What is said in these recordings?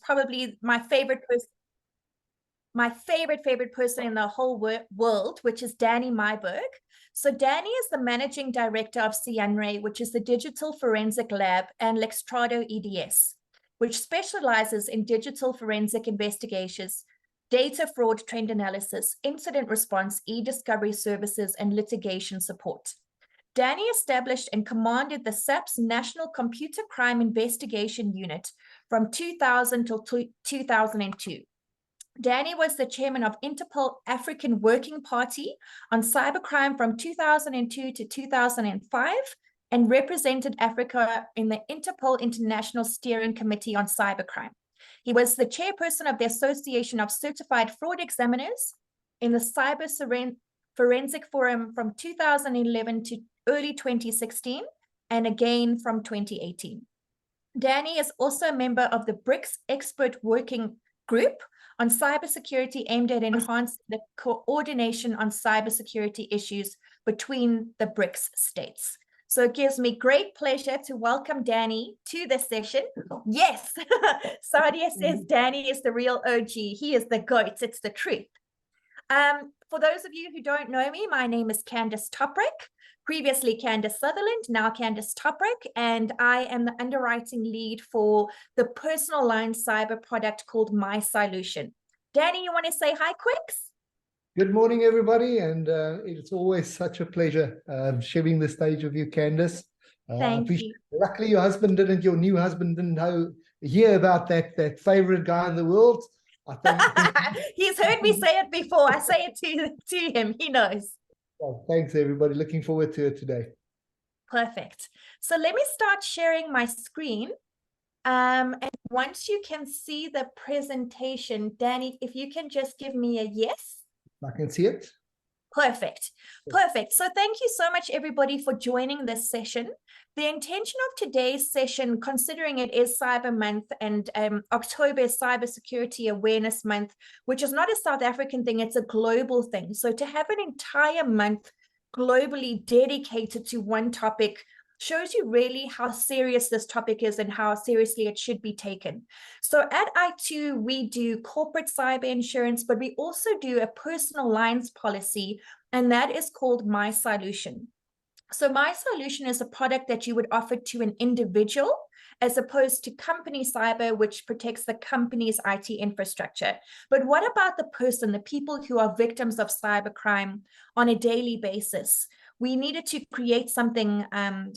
probably my favorite person in the whole world, which is Danny Myberg. So Danny is the managing director of CYlution, which is the digital forensic lab, and Lextrado EDS, which specializes in digital forensic investigations, data fraud trend analysis, incident response, e-discovery services, and litigation support. Danny established and commanded the SAP's National Computer Crime Investigation Unit from 2000 till 2002. Danny was the chairman of Interpol African Working Party on cybercrime from 2002 to 2005 and represented Africa in the Interpol International Steering Committee on Cybercrime. He was the chairperson of the Association of Certified Fraud Examiners in the Cyber Forensic Forum from 2011 to early 2016, and again from 2018. Danny is also a member of the BRICS Expert Working Group on cybersecurity aimed at enhancing the coordination on cybersecurity issues between the BRICS states. So it gives me great pleasure to welcome Danny to this session. Yes, Sadia says Danny is the real OG. He is the GOAT. It's the truth. For those of you who don't know me, my name is Candice Toprick, previously Candice Sutherland, now Candice Toprick, and I am the underwriting lead for the personal loan cyber product called CYlution. Danny, you want to say hi, quicks? Good morning, everybody, and it's always such a pleasure sharing the stage with you, Candice. Thank you. Luckily, your new husband didn't hear about that favorite guy in the world. I think he's heard me say it before. I say it to him. He knows. Well, thanks, everybody. Looking forward to it today. Perfect. So let me start sharing my screen. And once you can see the presentation, Danny, if you can just give me a yes. I can see it. Perfect. Perfect. So thank you so much, everybody, for joining this session. The intention of today's session, considering it is Cyber Month and October is Cybersecurity Awareness Month, which is not a South African thing, it's a global thing. So to have an entire month globally dedicated to one topic shows you really how serious this topic is and how seriously it should be taken. So at iTOO, we do corporate cyber insurance, but we also do a personal lines policy, and that is called CYlution. So CYlution is a product that you would offer to an individual as opposed to company cyber, which protects the company's IT infrastructure. But what about the person, the people who are victims of cybercrime on a daily basis? We needed to create something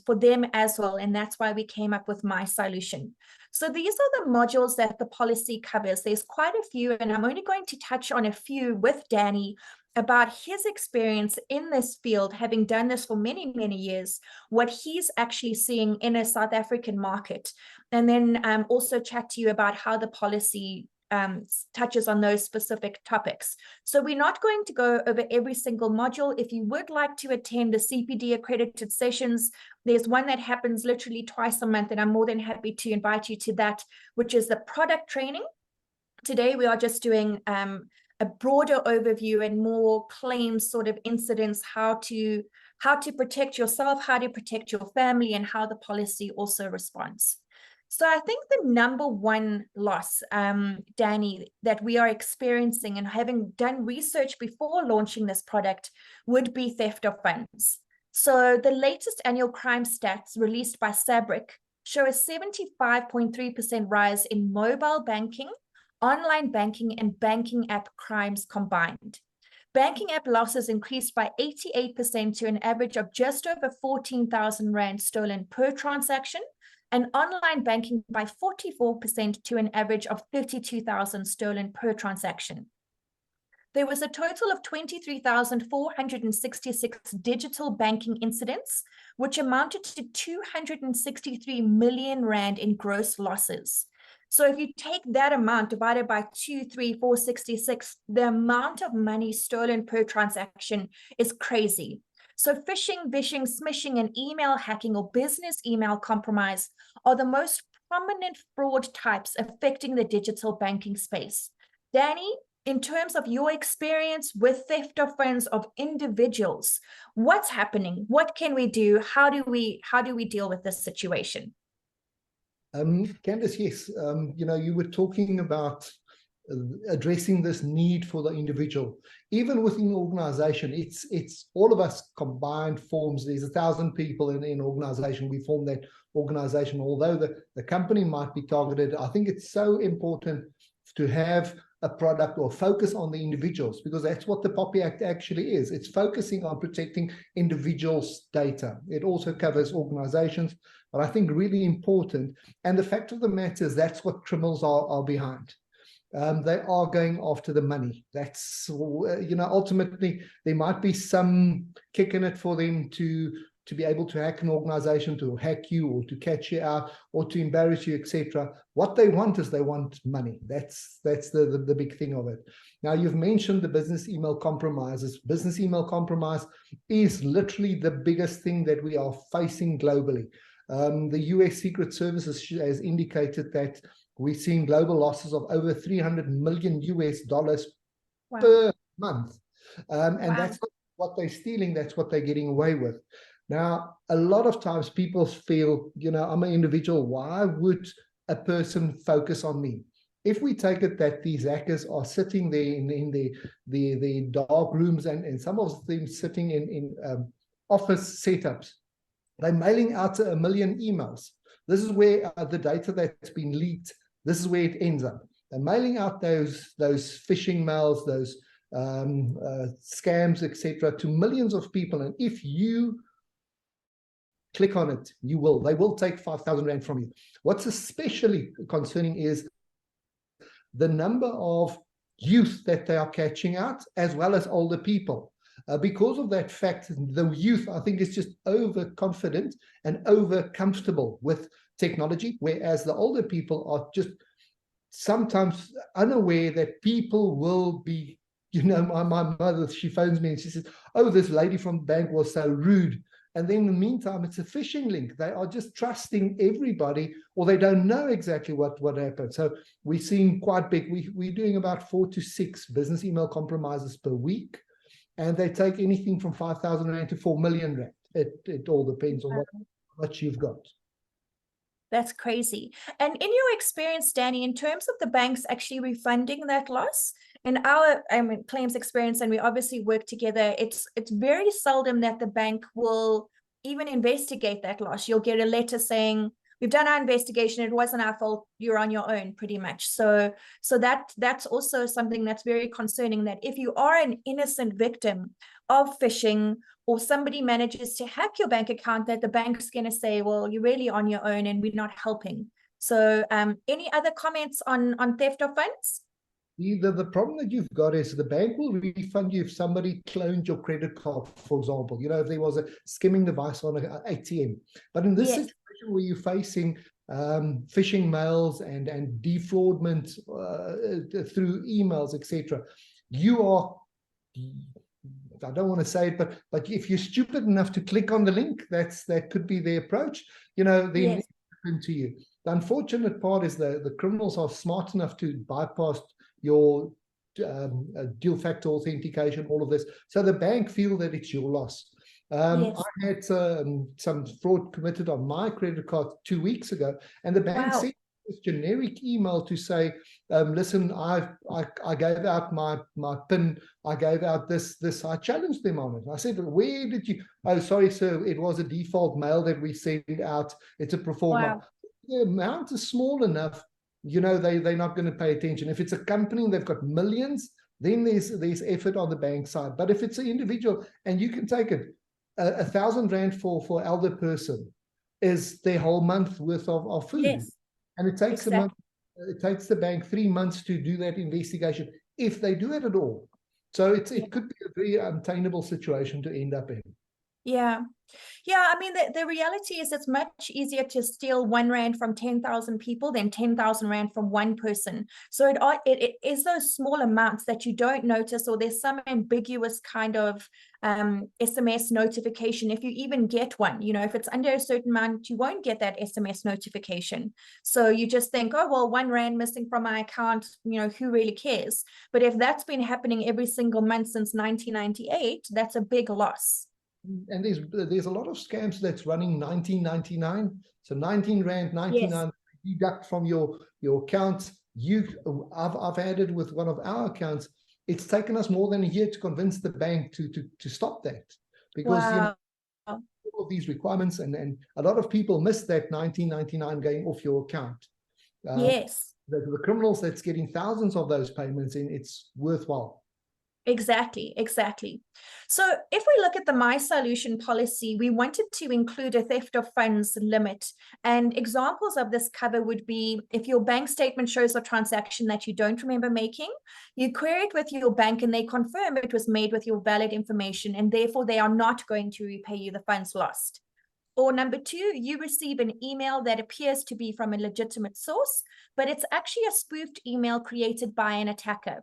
for them as well, and that's why we came up with CYlution. So these are the modules that the policy covers. There's quite a few, and I'm only going to touch on a few with Danny about his experience in this field, having done this for many, many years, what he's actually seeing in a South African market, and then also chat to you about how the policy touches on those specific topics. So we're not going to go over every single module. If you would like to attend the CPD accredited sessions, there's one that happens literally twice a month, and I'm more than happy to invite you to that, which is the product training. Today, we are just doing a broader overview and more claims sort of incidents, how to protect yourself, how to protect your family, and how the policy also responds. So I think the number one loss, Danny, that we are experiencing, and having done research before launching this product, would be theft of funds. So the latest annual crime stats released by SABRIC show a 75.3% rise in mobile banking, online banking, and banking app crimes combined. Banking app losses increased by 88% to an average of just over 14,000 Rand stolen per transaction, and online banking by 44% to an average of 32,000 stolen per transaction. There was a total of 23,466 digital banking incidents, which amounted to 263 million Rand in gross losses. So if you take that amount divided by 23466, the amount of money stolen per transaction is crazy. So phishing, vishing, smishing, and email hacking or business email compromise are the most prominent fraud types affecting the digital banking space. Danny, in terms of your experience with theft of funds of individuals, what's happening? What can we do? How do we deal with this situation? Candace, yes. You were talking about addressing this need for the individual. Even within the organization, it's all of us combined forms. There's 1,000 people in an organization. We form that organization. Although the company might be targeted, I think it's so important to have a product or focus on the individuals, because that's what the POPI Act actually is. It's focusing on protecting individuals' data. It also covers organizations, but I think really important. And the fact of the matter is that's what criminals are behind. They are going after the money. That's, ultimately, there might be some kick in it for them to be able to hack an organization, to hack you or to catch you out or to embarrass you, etc. What they want is they want money. That's the big thing of it. Now, you've mentioned the business email compromises. Business email compromise is literally the biggest thing that we are facing globally. The US Secret Service has indicated that we're seeing global losses of over $300 million per month. And that's what they're stealing. That's what they're getting away with. Now, a lot of times people feel, I'm an individual. Why would a person focus on me? If we take it that these hackers are sitting there in the dark rooms and some of them sitting in office setups, they're mailing out 1 million emails. This is where the data that's been leaked, this is where it ends up. They're mailing out those phishing mails, those scams, etc., to millions of people. And if you click on it, they will take 5,000 Rand from you. What's especially concerning is the number of youth that they are catching out, as well as older people. Because of that fact, the youth, I think, is just overconfident and over-comfortable with technology, whereas the older people are just sometimes unaware that people will be, my mother, she phones me and she says, oh, this lady from the bank was so rude. And then in the meantime, it's a phishing link. They are just trusting everybody, or they don't know exactly what happened. So we're seeing quite big. We're doing about 4 to 6 business email compromises per week. And they take anything from 5,000 Rand to 4 million Rand. It all depends on what much you've got. That's crazy. And in your experience, Danny, in terms of the banks actually refunding that loss, in our claims experience, and we obviously work together, it's very seldom that the bank will even investigate that loss. You'll get a letter saying, we've done our investigation, it wasn't our fault, you're on your own, pretty much. So that's also something that's very concerning, that if you are an innocent victim of phishing, or somebody manages to hack your bank account, that the bank's going to say, well, you're really on your own and we're not helping. So any other comments on theft of funds? The problem that you've got is the bank will refund you if somebody cloned your credit card, for example. If there was a skimming device on an ATM. But in this situation where you're facing phishing mails and defraudment through emails, etc., you are, I don't want to say it, but if you're stupid enough to click on the link, that could be the approach. Then it's happened to you. The unfortunate part is the criminals are smart enough to bypass your dual factor authentication, all of this. So the bank feel that it's your loss. I had some fraud committed on my credit card 2 weeks ago, and the bank sent this generic email to say, listen, I gave out my PIN, I gave out this, I challenged them on it. I said, where did you, oh, sorry, sir, it was a default mail that we sent out. It's a pro forma. The amount is small enough, they're not going to pay attention. If it's a company and they've got millions, then there's effort on the bank side. But if it's an individual, and you can take it, 1,000 Rand for elder person is their whole month worth of food. Yes. And it takes it takes the bank 3 months to do that investigation, if they do it at all. So it could be a very untenable situation to end up in. Yeah. I mean, the reality is it's much easier to steal 1 Rand from 10,000 people than 10,000 Rand from one person. So it is those small amounts that you don't notice, or there's some ambiguous kind of SMS notification, if you even get one. If it's under a certain amount, you won't get that SMS notification. So you just think, oh, well, 1 Rand missing from my account, who really cares? But if that's been happening every single month since 1998, that's a big loss. And there's a lot of scams that's running 19.99. So 19 Rand, 99, deduct from your account. I've had it with one of our accounts. It's taken us more than a year to convince the bank to stop that, because you know, Wow. all of these requirements, and a lot of people miss that 1999 going off your account. Yes. The criminals that's getting thousands of those payments in, it's worthwhile. Exactly, exactly. So if we look at the CYlution policy, we wanted to include a theft of funds limit. And examples of this cover would be if your bank statement shows a transaction that you don't remember making, you query it with your bank and they confirm it was made with your valid information, and therefore they are not going to repay you the funds lost. Or number two, you receive an email that appears to be from a legitimate source, but it's actually a spoofed email created by an attacker.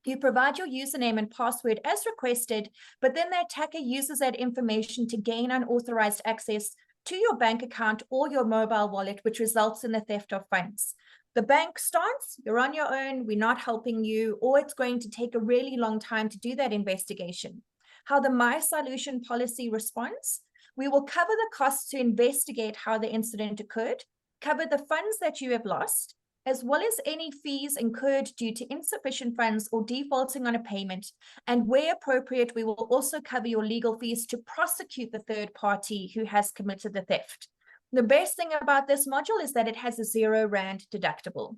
You provide your username and password as requested, but then the attacker uses that information to gain unauthorized access to your bank account or your mobile wallet, which results in the theft of funds. The bank stance, you're on your own, we're not helping you, or it's going to take a really long time to do that investigation. How the CYlution policy responds: we will cover the costs to investigate how the incident occurred, cover the funds that you have lost, as well as any fees incurred due to insufficient funds or defaulting on a payment. And where appropriate, we will also cover your legal fees to prosecute the third party who has committed the theft. The best thing about this module is that it has a R0 deductible.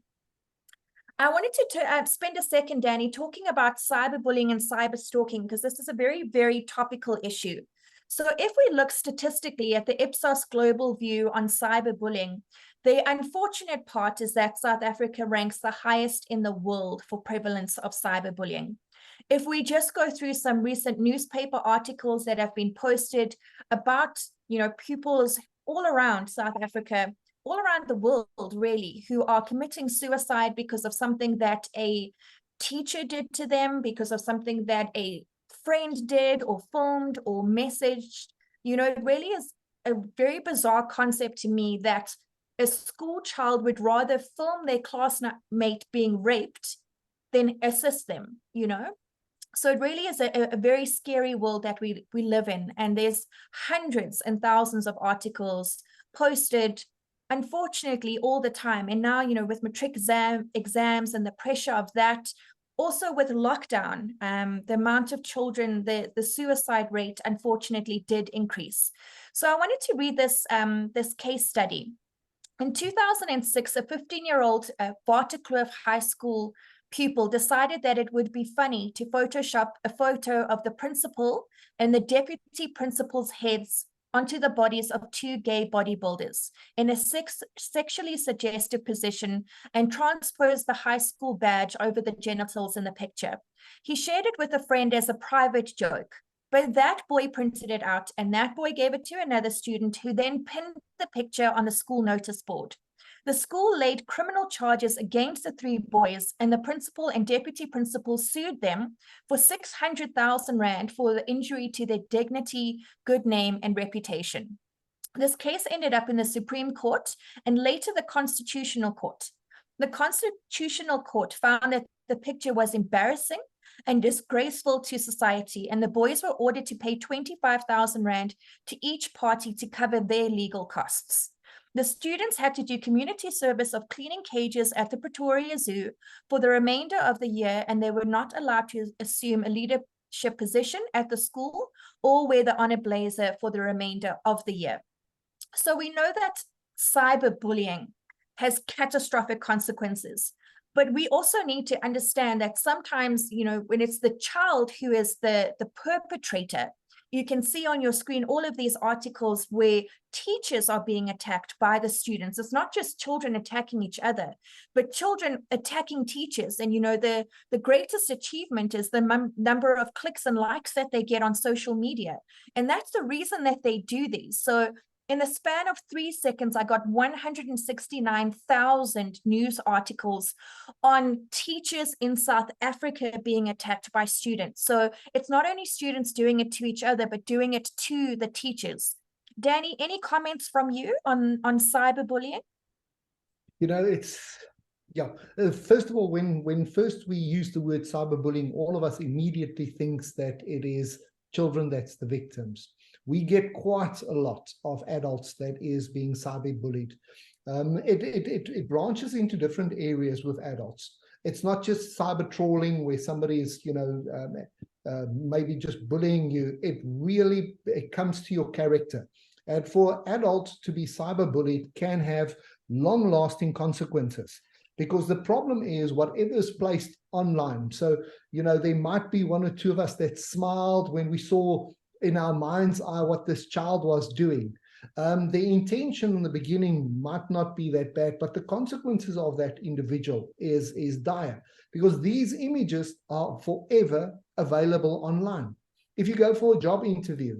I wanted to spend a second, Danny, talking about cyberbullying and cyber stalking, because this is a very, very topical issue. So if we look statistically at the Ipsos global view on cyberbullying, the unfortunate part is that South Africa ranks the highest in the world for prevalence of cyberbullying. If we just go through some recent newspaper articles that have been posted about, pupils all around South Africa, all around the world, really, who are committing suicide because of something that a teacher did to them, because of something that a friend did or filmed or messaged. It really is a very bizarre concept to me that a school child would rather film their classmate being raped than assist them, So it really is a very scary world that we live in. And there's hundreds and thousands of articles posted, unfortunately, all the time. And now, with matric exams and the pressure of that, also with lockdown, the amount of children, the suicide rate, unfortunately, did increase. So I wanted to read this case study. In 2006, a 15-year-old Waterkloof High School pupil decided that it would be funny to Photoshop a photo of the principal and the deputy principal's heads onto the bodies of two gay bodybuilders in a sexually suggestive position and transpose the high school badge over the genitals in the picture. He shared it with a friend as a private joke, but that boy printed it out and that boy gave it to another student who then pinned the picture on the school notice board. The school laid criminal charges against the three boys, and the principal and deputy principal sued them for 600,000 Rand for the injury to their dignity, good name, and reputation. This case ended up in the Supreme Court and later the Constitutional Court. The Constitutional Court found that the picture was embarrassing and disgraceful to society, and the boys were ordered to pay 25,000 Rand to each party to cover their legal costs. The students had to do community service of cleaning cages at the Pretoria Zoo for the remainder of the year, and they were not allowed to assume a leadership position at the school or wear the honor blazer for the remainder of the year. So we know that cyberbullying has catastrophic consequences. But we also need to understand that sometimes, when it's the child who is the perpetrator, you can see on your screen all of these articles where teachers are being attacked by the students. It's not just children attacking each other, but children attacking teachers. And, the greatest achievement is the number of clicks and likes that they get on social media. And that's the reason that they do these. So in the span of 3 seconds, I got 169,000 news articles on teachers in South Africa being attacked by students. So it's not only students doing it to each other, but doing it to the teachers. Danny, any comments from you on cyberbullying? First of all, when first we use the word cyberbullying, all of us immediately thinks that it is children that's the victims. We get quite a lot of adults that is being cyberbullied. It branches into different areas with adults. It's not just cyber trolling where somebody is, maybe just bullying you. It comes to your character. And for adults to be cyberbullied can have long-lasting consequences, because the problem is whatever is placed online. So, there might be one or two of us that smiled when we saw in our mind's eye what this child was doing. The intention in the beginning might not be that bad, but the consequences of that individual is dire, because these images are forever available online. If you go for a job interview,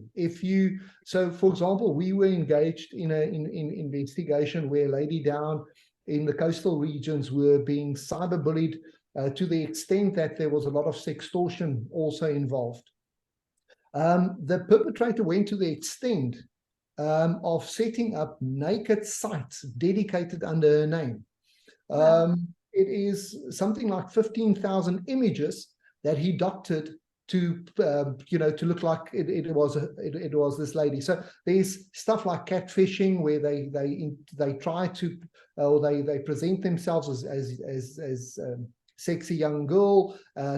so for example, we were engaged in an investigation where a lady down in the coastal regions were being cyberbullied to the extent that there was a lot of sextortion also involved. The perpetrator went to the extent of setting up naked sites dedicated under her name. Wow. It is something like 15,000 images that he doctored to to look like it was this lady. So there's stuff like catfishing, where they try to, or they present themselves as sexy young girl,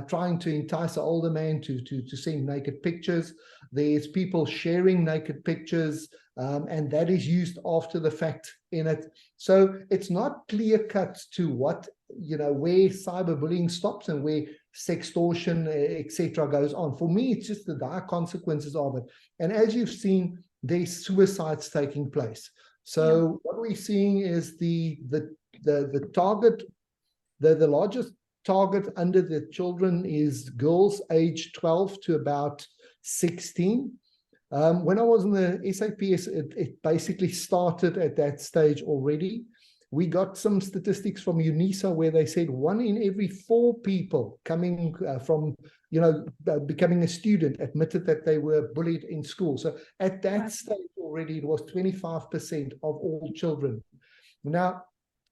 trying to entice an older man to send naked pictures. There's people sharing naked pictures, and that is used after the fact in it. So it's not clear cut to what, where cyberbullying stops and where sextortion, etc. goes on. For me, it's just the dire consequences of it. And as you've seen, there's suicides taking place. So what we're seeing is the target, the largest target under the children is girls aged 12 to about 16. When I was in the SAPS, it basically started at that stage already. We got some statistics from UNISA where they said 1 in every 4 people coming from, becoming a student admitted that they were bullied in school. So at that stage already, it was 25% of all children. Now,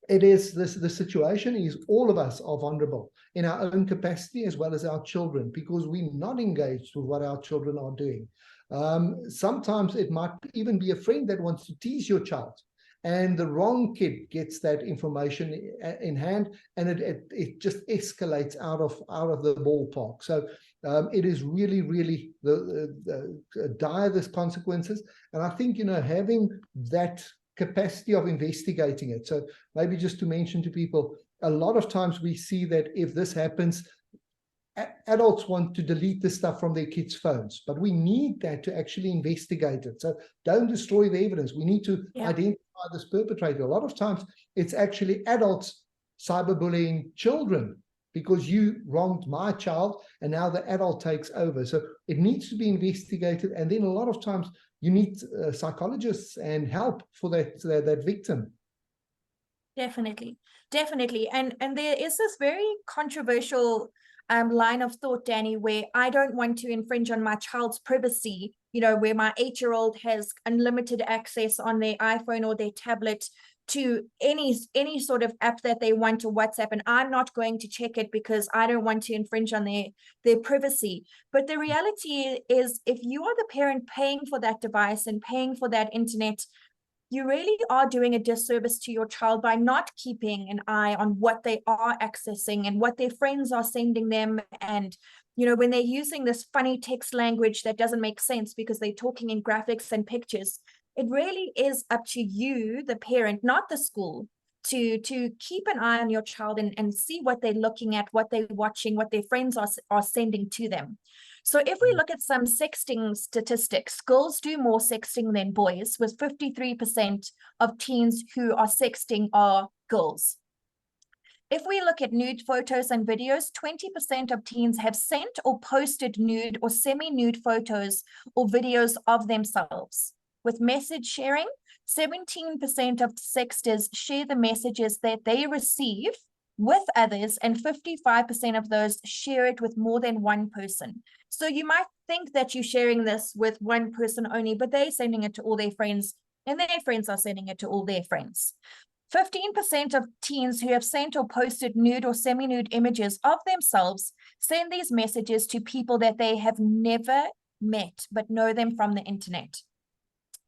it is the situation is all of us are vulnerable in our own capacity as well as our children, because we're not engaged with what our children are doing. Sometimes it might even be a friend that wants to tease your child, and the wrong kid gets that information in hand, and it just escalates out of the ballpark. So it is really, really the dire this consequences. And I think, having that capacity of investigating it. So maybe just to mention to people, a lot of times we see that if this happens, adults want to delete this stuff from their kids' phones, but we need that to actually investigate it. So don't destroy the evidence. We need to identify this perpetrator. A lot of times it's actually adults cyberbullying children because you wronged my child and now the adult takes over. So it needs to be investigated. And then a lot of times you need psychologists and help for that victim. Definitely. And there is this very controversial line of thought, Danny, where I don't want to infringe on my child's privacy, where my 8-year-old has unlimited access on their iPhone or their tablet to any sort of app that they want, to WhatsApp, and I'm not going to check it because I don't want to infringe on their privacy. But the reality is, if you are the parent paying for that device and paying for that internet, you really are doing a disservice to your child by not keeping an eye on what they are accessing and what their friends are sending them. And, when they're using this funny text language that doesn't make sense because they're talking in graphics and pictures, it really is up to you, the parent, not the school, to keep an eye on your child and see what they're looking at, what they're watching, what their friends are sending to them. So if we look at some sexting statistics, girls do more sexting than boys, with 53% of teens who are sexting are girls. If we look at nude photos and videos, 20% of teens have sent or posted nude or semi-nude photos or videos of themselves. With message sharing, 17% of sexters share the messages that they receive with others, and 55% of those share it with more than one person. So you might think that you're sharing this with one person only, but they're sending it to all their friends, and their friends are sending it to all their friends. 15% of teens who have sent or posted nude or semi-nude images of themselves send these messages to people that they have never met but know them from the internet.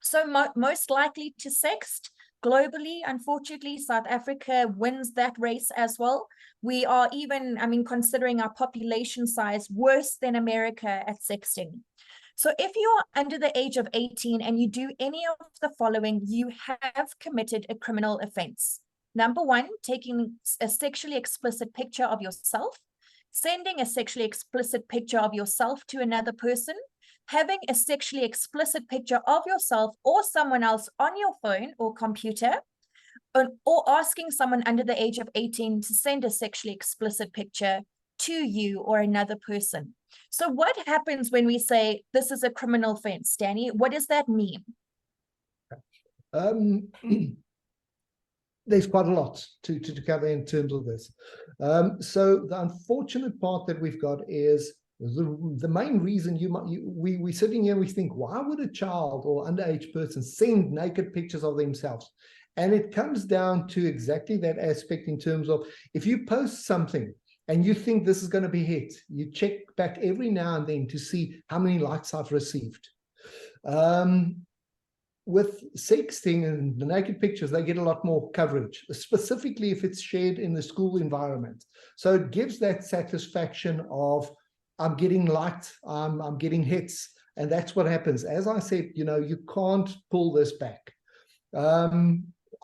So most likely to sext, globally. Unfortunately, South Africa wins that race as well. We are even, I mean, considering our population size, worse than America at sexting. So if you are under the age of 18 and you do any of the following, you have committed a criminal offense. Number one, taking a sexually explicit picture of yourself, sending a sexually explicit picture of yourself to another person, having a sexually explicit picture of yourself or someone else on your phone or computer, or asking someone under the age of 18 to send a sexually explicit picture to you or another person. So what happens when we say this is a criminal offense, Danny? What does that mean? There's quite a lot to cover in terms of this. So the unfortunate part that we've got is the main reason we're sitting here and we think, why would a child or underage person send naked pictures of themselves? And it comes down to exactly that aspect in terms of, if you post something and you think this is going to be hit, you check back every now and then to see how many likes I've received. With sexting and the naked pictures, they get a lot more coverage, specifically if it's shared in the school environment. So it gives that satisfaction of, I'm getting liked, I'm getting hits, and that's what happens. As I said, you can't pull this back.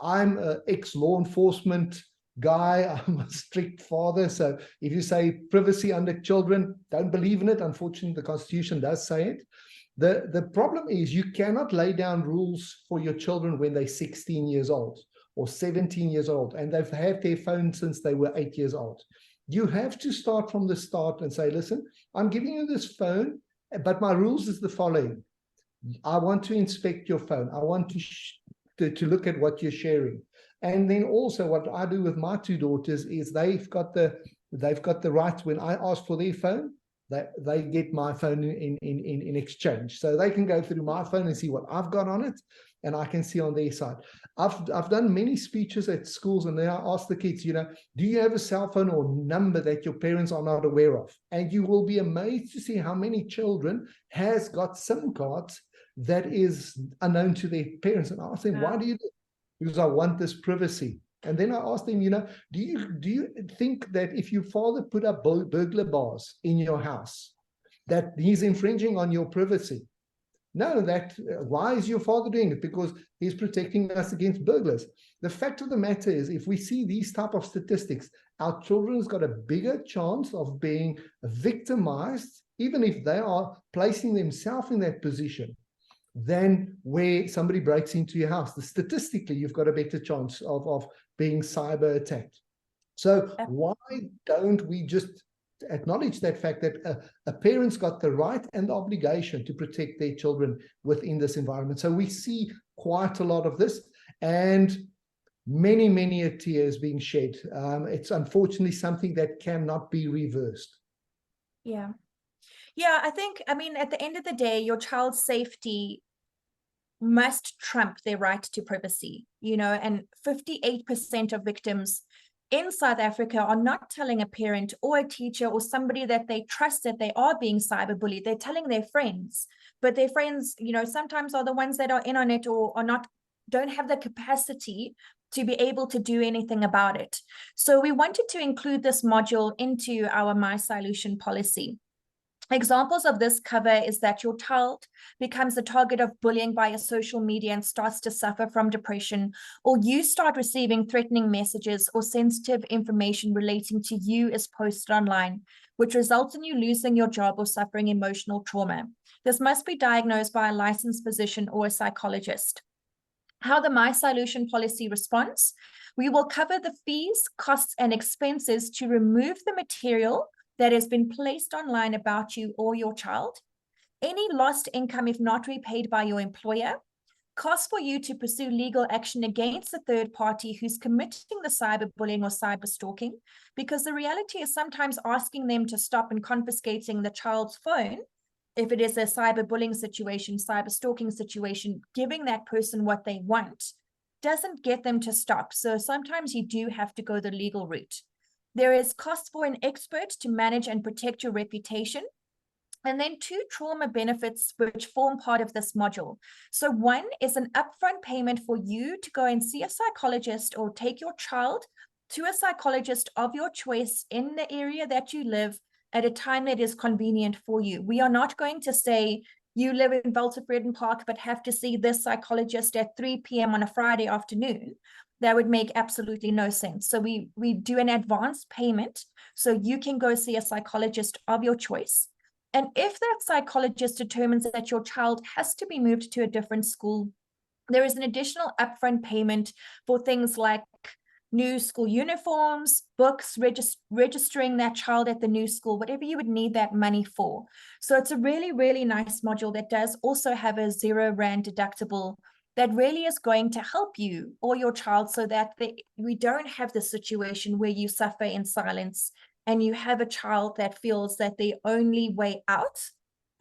I'm an ex-law enforcement guy. I'm a strict father. So if you say privacy under children, don't believe in it. Unfortunately, the Constitution does say it. The problem is you cannot lay down rules for your children when they're 16 years old or 17 years old, and they've had their phone since they were 8 years old. You have to start from the start and say, listen, I'm giving you this phone, but my rules is the following. I want to inspect your phone. I want to look at what you're sharing. And then also what I do with my two daughters is they've got the right, when I ask for their phone, they get my phone in exchange. So they can go through my phone and see what I've got on it, and I can see on their side. I've done many speeches at schools, and then I ask the kids, do you have a cell phone or number that your parents are not aware of? And you will be amazed to see how many children has got SIM cards that is unknown to their parents. And I ask them, why do you do it? Because I want this privacy. And then I asked them, do you think that if your father put up burglar bars in your house, that he's infringing on your privacy? No, why is your father doing it? Because he's protecting us against burglars. The fact of the matter is, if we see these type of statistics, our children's got a bigger chance of being victimized, even if they are placing themselves in that position, than where somebody breaks into your house. Statistically, you've got a better chance of being cyber attacked. So why don't we just acknowledge that fact that a parent's got the right and the obligation to protect their children within this environment? So we see quite a lot of this, and many a tear is being shed. It's unfortunately something that cannot be reversed. Yeah. Yeah, I mean, at the end of the day, your child's safety must trump their right to privacy, and 58% of victims in South Africa are not telling a parent or a teacher or somebody that they trust that they are being cyberbullied. They're telling their friends, but their friends, sometimes are the ones that are in on it or don't have the capacity to be able to do anything about it. So we wanted to include this module into our CYlution policy. Examples of this cover is that your child becomes the target of bullying via social media and starts to suffer from depression, or you start receiving threatening messages or sensitive information relating to you is posted online, which results in you losing your job or suffering emotional trauma. This must be diagnosed by a licensed physician or a psychologist. How the CYlution policy responds: we will cover the fees, costs, and expenses to remove the material that has been placed online about you or your child, any lost income if not repaid by your employer, costs for you to pursue legal action against the third party who's committing the cyberbullying or cyber stalking, because the reality is sometimes asking them to stop and confiscating the child's phone, if it is a cyberbullying situation, cyber stalking situation, giving that person what they want doesn't get them to stop. So sometimes you do have to go the legal route. There is cost for an expert to manage and protect your reputation. And then 2 trauma benefits which form part of this module. So one is an upfront payment for you to go and see a psychologist or take your child to a psychologist of your choice in the area that you live at a time that is convenient for you. We are not going to say you live in Weltevreden Park but have to see this psychologist at 3 p.m. on a Friday afternoon. That would make absolutely no sense. So we do an advance payment so you can go see a psychologist of your choice. And if that psychologist determines that your child has to be moved to a different school, there is an additional upfront payment for things like new school uniforms, books, registering that child at the new school, whatever you would need that money for. So it's a really, really nice module that does also have a R0 deductible that really is going to help you or your child so that we don't have the situation where you suffer in silence and you have a child that feels that the only way out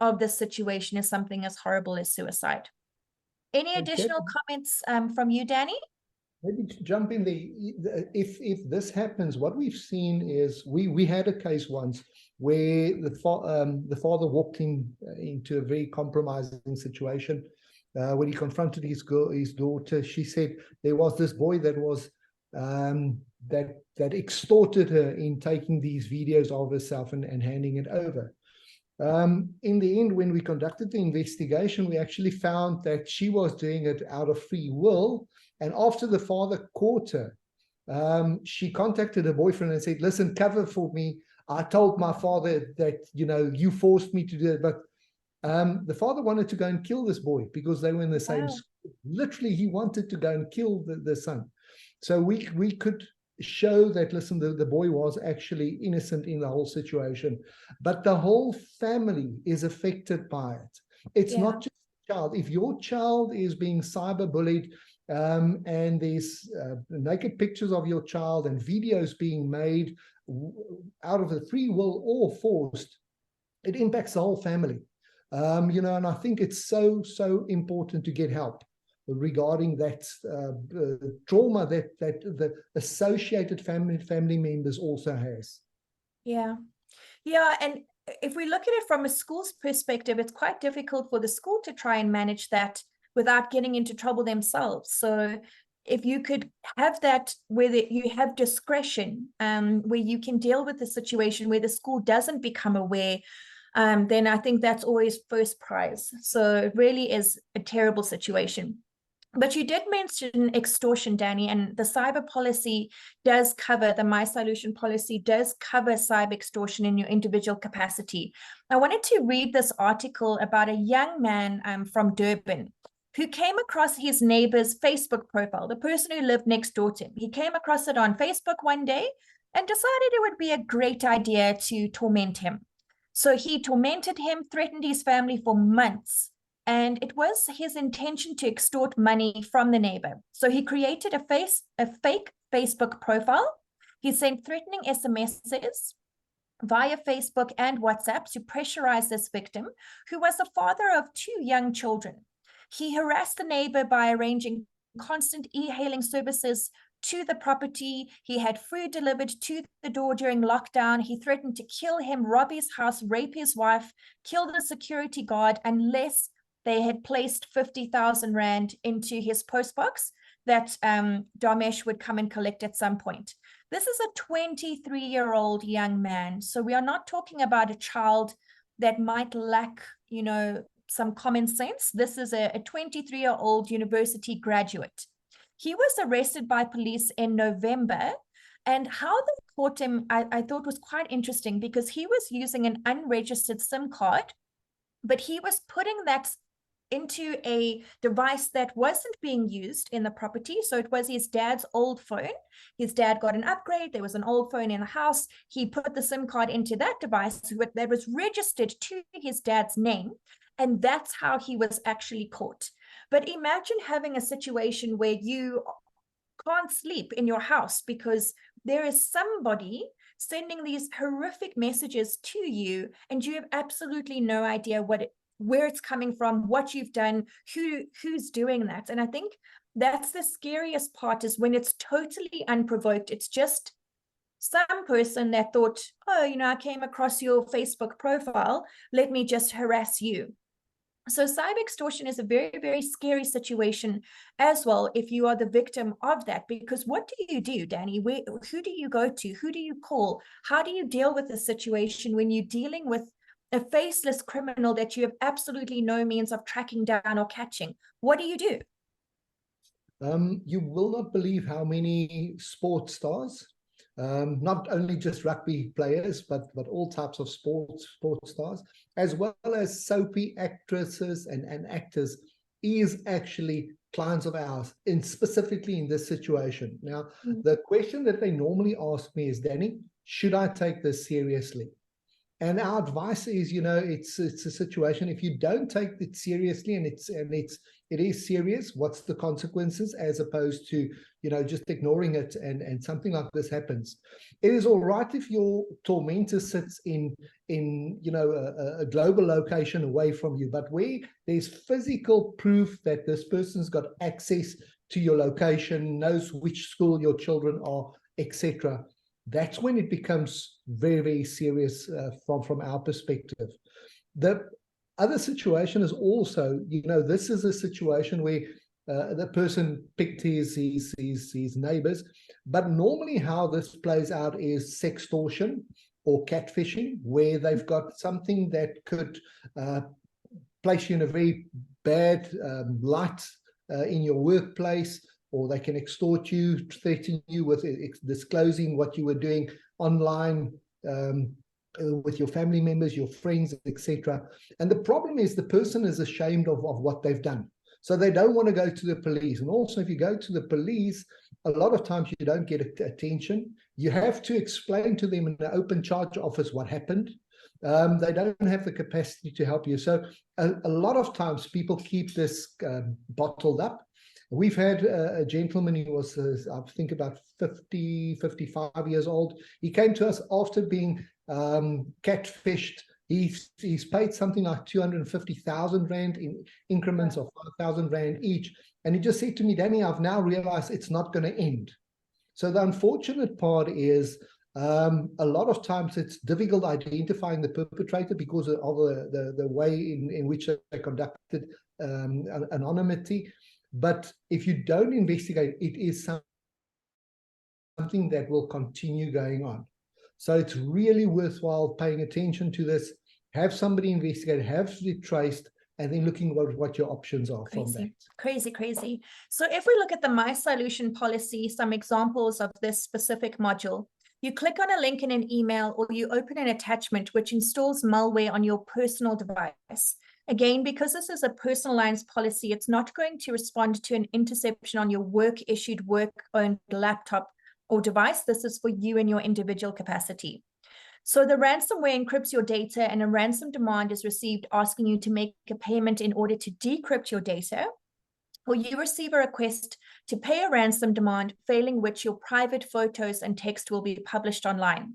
of this situation is something as horrible as suicide. Any additional comments from you, Danny? Maybe to jump in if this happens, what we've seen is we had a case once where the father walked into a very compromising situation. When he confronted his daughter, she said there was this boy that was that extorted her in taking these videos of herself and handing it over. In the end, when we conducted the investigation, we actually found that she was doing it out of free will. And after the father caught her, she contacted her boyfriend and said, listen, cover for me. I told my father that, you forced me to do it. But the father wanted to go and kill this boy because they were in the same school. Literally, he wanted to go and kill the son. So we could show that, listen, the boy was actually innocent in the whole situation, but the whole family is affected by it. It's not just the child. If your child is being cyberbullied and there's naked pictures of your child and videos being made out of the free will or forced, it impacts the whole family. And I think it's so important to get help regarding that trauma that the associated family members also has. Yeah, and if we look at it from a school's perspective, it's quite difficult for the school to try and manage that without getting into trouble themselves. So if you could have that where you have discretion, where you can deal with the situation where the school doesn't become aware, then I think that's always first prize. So it really is a terrible situation. But you did mention extortion, Danny, and the cyber policy does cover, the CYlution policy does cover cyber extortion in your individual capacity. I wanted to read this article about a young man from Durban who came across his neighbor's Facebook profile, the person who lived next door to him. He came across it on Facebook one day and decided it would be a great idea to torment him. So he tormented him, threatened his family for months. And it was his intention to extort money from the neighbor. So he created a fake Facebook profile. He sent threatening SMSs via Facebook and WhatsApp to pressurize this victim, who was the father of 2 young children. He harassed the neighbor by arranging constant e-hailing services to the property. He had food delivered to the door during lockdown. He threatened to kill him, rob his house, rape his wife, kill the security guard unless they had placed 50,000 Rand into his postbox that Damesh would come and collect at some point. This is a 23-year-old young man. So we are not talking about a child that might lack, some common sense. This is a 23-year-old university graduate. He was arrested by police in November, and how they caught him, I thought was quite interesting because he was using an unregistered SIM card, but he was putting that into a device that wasn't being used in the property. So it was his dad's old phone. His dad got an upgrade. There was an old phone in the house. He put the SIM card into that device that was registered to his dad's name. And that's how he was actually caught. But imagine having a situation where you can't sleep in your house because there is somebody sending these horrific messages to you, and you have absolutely no idea where it's coming from, what you've done, who's doing that. And I think that's the scariest part, is when it's totally unprovoked. It's just some person that thought, oh, I came across your Facebook profile, let me just harass you. So cyber extortion is a very, very scary situation as well if you are the victim of that, because what do you do, Danny? Who do you go to? Who do you call? How do you deal with the situation when you're dealing with a faceless criminal that you have absolutely no means of tracking down or catching? What do you do? You will not believe how many sports stars, not only just rugby players, but all types of sports stars, as well as soapy actresses and actors, is actually clients of ours, specifically in this situation. Now, the question that they normally ask me is, Danny, should I take this seriously? And our advice is, it's a situation. If you don't take it seriously, and it is serious, what's the consequences, as opposed to just ignoring it and something like this happens. It is all right if your tormentor sits in a global location away from you, but where there's physical proof that this person's got access to your location, knows which school your children are, etc., that's when it becomes very, very serious from our perspective. The other situation is also, this is a situation where the person picked his neighbors, but normally how this plays out is sextortion or catfishing, where they've got something that could place you in a very bad light in your workplace, or they can extort you, threaten you with disclosing what you were doing online with your family members, your friends, etc. And the problem is the person is ashamed of what they've done. So they don't want to go to the police. And also, if you go to the police, a lot of times you don't get attention. You have to explain to them in the open charge office what happened. They don't have the capacity to help you. So a lot of times people keep this bottled up. We've had a gentleman, he was, I think, about 50, 55 years old. He came to us after being catfished. He's paid something like 250,000 Rand in increments of 5,000 Rand each. And he just said to me, Danny, I've now realized it's not going to end. So the unfortunate part is a lot of times it's difficult identifying the perpetrator because of the way in which they conducted anonymity. But if you don't investigate, it is something that will continue going on. So it's really worthwhile paying attention to this, have somebody investigate, have it traced, and then looking what your options are from that. Crazy. So if we look at the CYlution policy, some examples of this specific module, you click on a link in an email or you open an attachment which installs malware on your personal device. Again, because this is a personalized policy, it's not going to respond to an interception on your work-issued, work-owned laptop or device. This is for you in your individual capacity. So the ransomware encrypts your data, and a ransom demand is received asking you to make a payment in order to decrypt your data, or you receive a request to pay a ransom demand, failing which your private photos and text will be published online.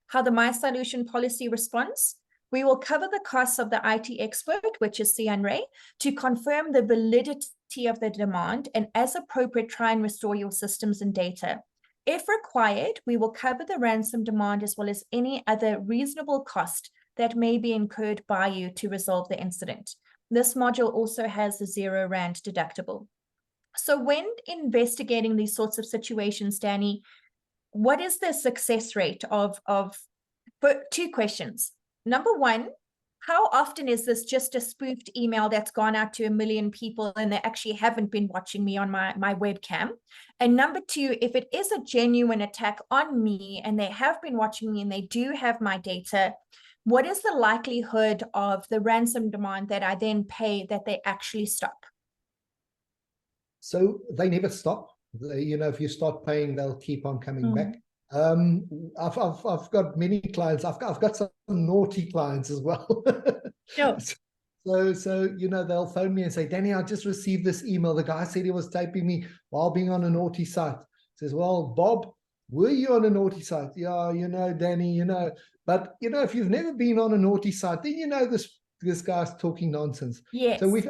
How the CYlution policy responds? We will cover the costs of the IT expert, which is CYlution, to confirm the validity of the demand and, as appropriate, try and restore your systems and data. If required, we will cover the ransom demand as well as any other reasonable cost that may be incurred by you to resolve the incident. This module also has a 0 Rand deductible. So when investigating these sorts of situations, Danny, what is the success rate of two questions? Number one, how often is this just a spoofed email that's gone out to 1 million people and they actually haven't been watching me on my webcam? And number two, if it is a genuine attack on me and they have been watching me and they do have my data, what is the likelihood of the ransom demand that I then pay that they actually stop? So they never stop. If you start paying, they'll keep on coming back. I've got many clients. I've got some naughty clients as well. Sure. So they'll phone me and say, Danny, I just received this email. The guy said he was taping me while being on a naughty site. Says, well, Bob, were you on a naughty site? Yeah, Danny, But if you've never been on a naughty site, then this guy's talking nonsense. Yes. So we've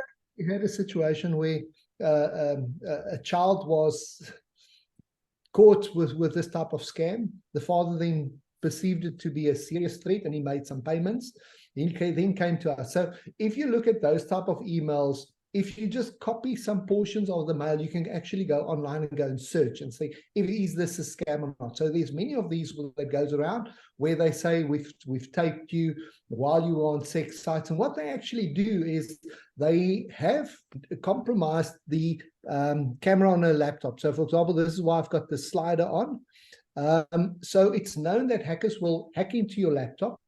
had a situation where a child was caught with this type of scam. The father then perceived it to be a serious threat, and he made some payments. He then came to us. So if you look at those type of emails, if you just copy some portions of the mail, you can actually go online and go and search and say, is this a scam or not? So there's many of these that goes around where they say, we've taped you while you were on sex sites. And what they actually do is they have compromised the camera on a laptop. So for example, this is why I've got the slider on. So it's known that hackers will hack into your laptop.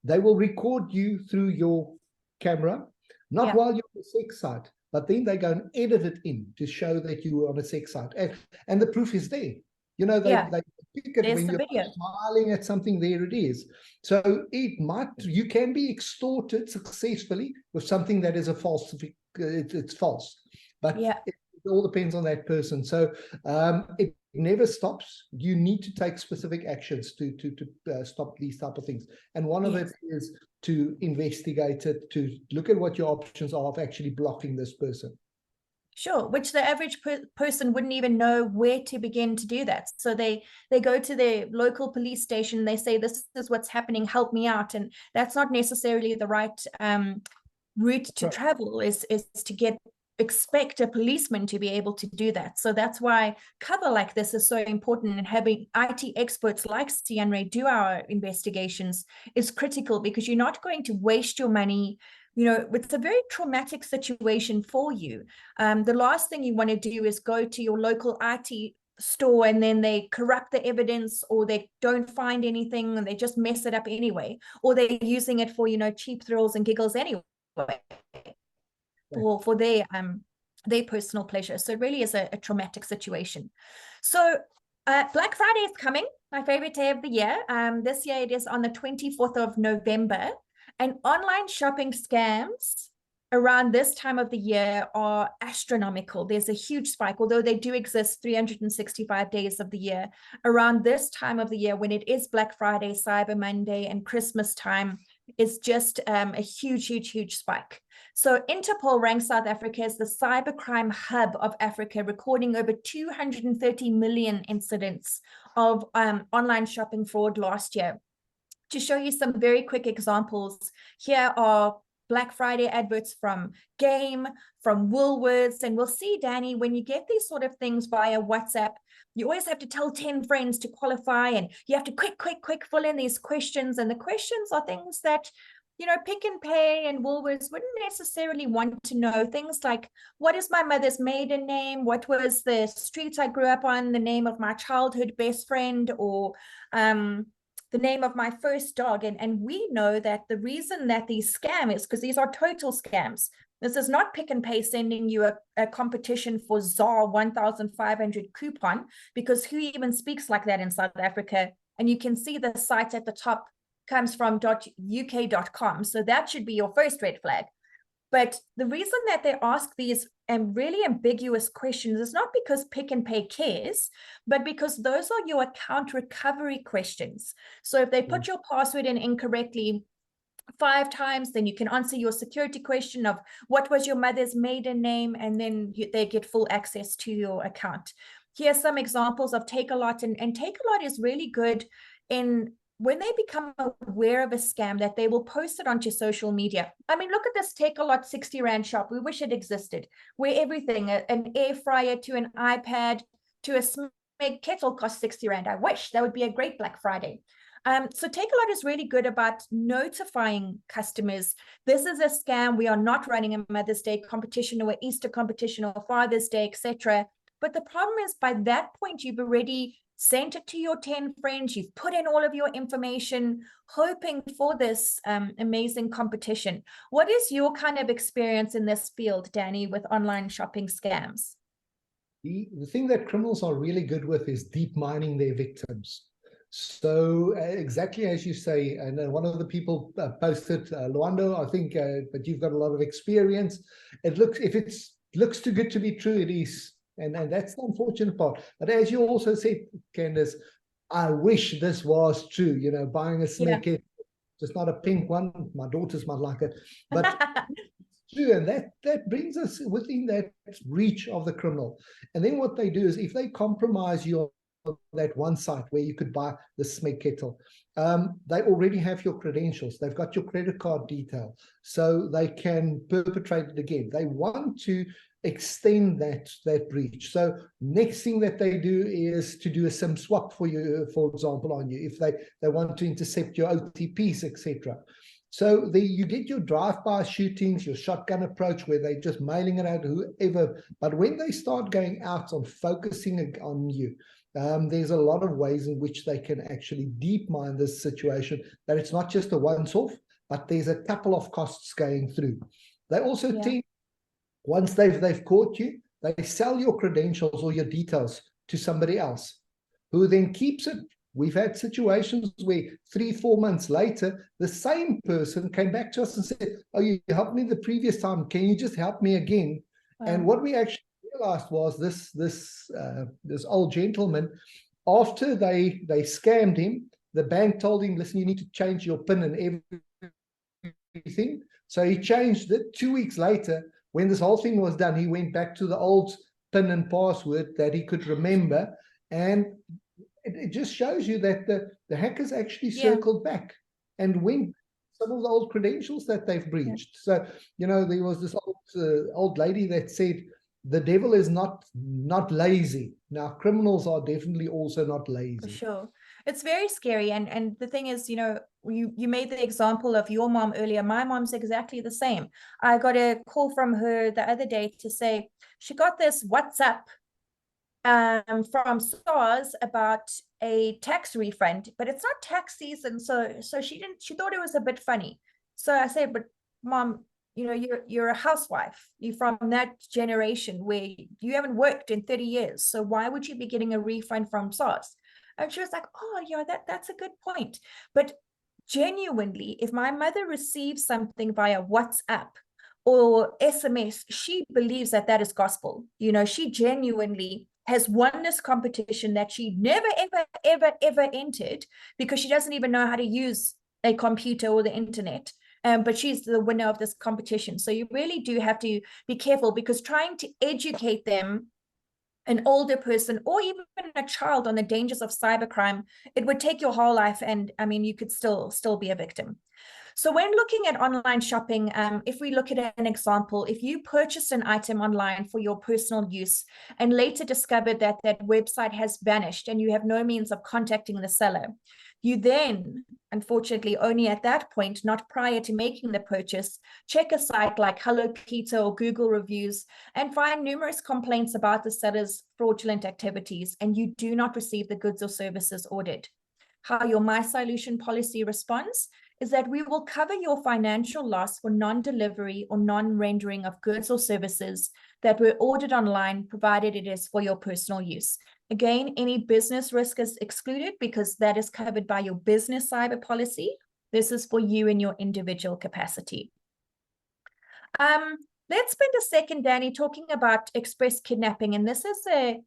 They will record you through your camera, not while you're on a sex site, but then they go and edit it in to show that you were on a sex site. And the proof is there. You know, they pick it when you're smiling at something, there it is. So you can be extorted successfully with something that is a false, it's false. But it all depends on that person. So it never stops. You need to take specific actions to stop these type of things. And one of it is to investigate it, to look at what your options are of actually blocking this person. Sure, which the average person wouldn't even know where to begin to do that. So they go to their local police station, they say, this is what's happening, help me out. And that's not necessarily the right route to travel, is to expect a policeman to be able to do that. So that's why cover like this is so important, and having IT experts like CYlution do our investigations is critical, because you're not going to waste your money. You know, it's a very traumatic situation for you. The last thing you want to do is go to your local IT store and then they corrupt the evidence, or they don't find anything and they just mess it up anyway, or they're using it for, you know, cheap thrills and giggles anyway, for their personal pleasure. So it really is a traumatic situation. So Black Friday is coming, my favorite day of the year. This year it is on the 24th of November. And online shopping scams around this time of the year are astronomical. There's a huge spike, although they do exist 365 days of the year. Around this time of the year, when it is Black Friday, Cyber Monday, and Christmas time, is just a huge spike. So Interpol ranks South Africa as the cybercrime hub of Africa, recording over 230 million incidents of online shopping fraud last year. To show you some very quick examples, here are Black Friday adverts from Game, from Woolworths, and we'll see, Danny, when you get these sort of things via WhatsApp, you always have to tell 10 friends to qualify, and you have to quick fill in these questions, and the questions are things that, you know, Pick n Pay and Woolworths wouldn't necessarily want to know. Things like, what is my mother's maiden name? What was the street I grew up on? The name of my childhood best friend, or the name of my first dog. And we know that the reason that these scam is because these are total scams. This is not Pick n Pay sending you a competition for ZAR 1,500 coupon, because who even speaks like that in South Africa? And you can see the site at the top comes from .uk.com. So that should be your first red flag. But the reason that they ask these really ambiguous questions is not because Pick n Pay cares, but because those are your account recovery questions. So if they put your password in incorrectly 5 times, then you can answer your security question of what was your mother's maiden name, and then they get full access to your account. Here's some examples of Takealot, and Takealot is really good in when they become aware of a scam, that they will post it onto social media. I mean, look at this Takealot 60 Rand shop. We wish it existed, where everything, an air fryer to an iPad to a Smeg kettle costs 60 Rand. I wish that would be a great Black Friday. So Takealot is really good about notifying customers. This is a scam. We are not running a Mother's Day competition or Easter competition or Father's Day, etc. But the problem is, by that point, you've already sent it to your 10 friends, you've put in all of your information, hoping for this amazing competition. What is your kind of experience in this field, Danny, with online shopping scams? The thing that criminals are really good with is deep mining their victims. So exactly as you say, and one of the people posted, Luando, I think, but you've got a lot of experience. It looks, if it looks too good to be true, it is. And that's the unfortunate part. But as you also said, Candace, I wish this was true. You know, buying a Smeg, just not a pink one. My daughters might like it, but it's true. And that brings us within that reach of the criminal. And then what they do is, if they compromise your that one site where you could buy the Smeg kettle. They already have your credentials. They've got your credit card detail, so they can perpetrate it again. They want to extend that breach. So next thing that they do is to do a SIM swap for you, for example, on you, if they want to intercept your OTPs, etc. So you get your drive-by shootings, your shotgun approach, where they're just mailing it out to whoever. But when they start going out on focusing on you, there's a lot of ways in which they can actually deep mine this situation, that it's not just a once-off, but there's a couple of costs going through. They also tend, once they've caught you, they sell your credentials or your details to somebody else, who then keeps it. We've had situations where 3-4 months later, the same person came back to us and said, "Oh, you helped me the previous time. Can you just help me again?" Wow. And what we actually realized was this old gentleman, after they scammed him, the bank told him, "Listen, you need to change your PIN and everything." So he changed it. 2 weeks later, when this whole thing was done, he went back to the old PIN and password that he could remember, and it just shows you that the hackers actually circled back and went some of the old credentials that they've breached. So, there was this old lady that said, the devil is not lazy. Now, criminals are definitely also not lazy. For sure. It's very scary. And the thing is, you made the example of your mom earlier. My mom's exactly the same. I got a call from her the other day to say she got this WhatsApp from SARS about a tax refund, but it's not tax season, so she thought it was a bit funny. So I said, "But Mom, you're a housewife. You're from that generation where you haven't worked in 30 years. So why would you be getting a refund from SARS?" And she was like, "Oh, that's a good point." But genuinely, if my mother receives something via WhatsApp or SMS, she believes that is gospel. She genuinely has won this competition that she never, ever, ever, ever entered, because she doesn't even know how to use a computer or the internet. But she's the winner of this competition. So you really do have to be careful, because trying to educate them, an older person or even a child, on the dangers of cybercrime, it would take your whole life. And I mean, you could still be a victim. So when looking at online shopping, if we look at an example, if you purchased an item online for your personal use and later discovered that website has vanished and you have no means of contacting the seller, you then, unfortunately, only at that point, not prior to making the purchase, check a site like Hello Peter or Google reviews and find numerous complaints about the seller's fraudulent activities, and you do not receive the goods or services ordered. How your CYlution policy responds is that we will cover your financial loss for non-delivery or non-rendering of goods or services that were ordered online, provided it is for your personal use. Again, any business risk is excluded because that is covered by your business cyber policy. This is for you in your individual capacity. Let's spend a second, Danny, talking about express kidnapping. And this is the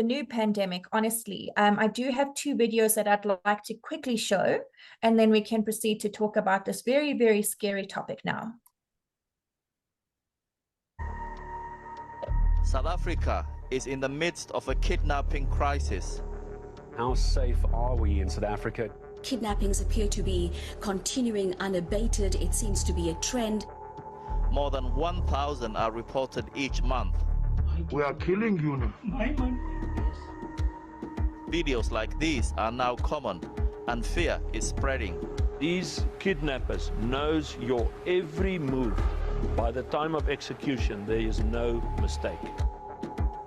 new pandemic, honestly. I do have 2 videos that I'd like to quickly show, and then we can proceed to talk about this very, very scary topic now. South Africa is in the midst of a kidnapping crisis. How safe are we in South Africa? Kidnappings appear to be continuing unabated. It seems to be a trend. More than 1,000 are reported each month. We are killing you now. Videos like these are now common, and fear is spreading. These kidnappers knows your every move. By the time of execution, there is no mistake.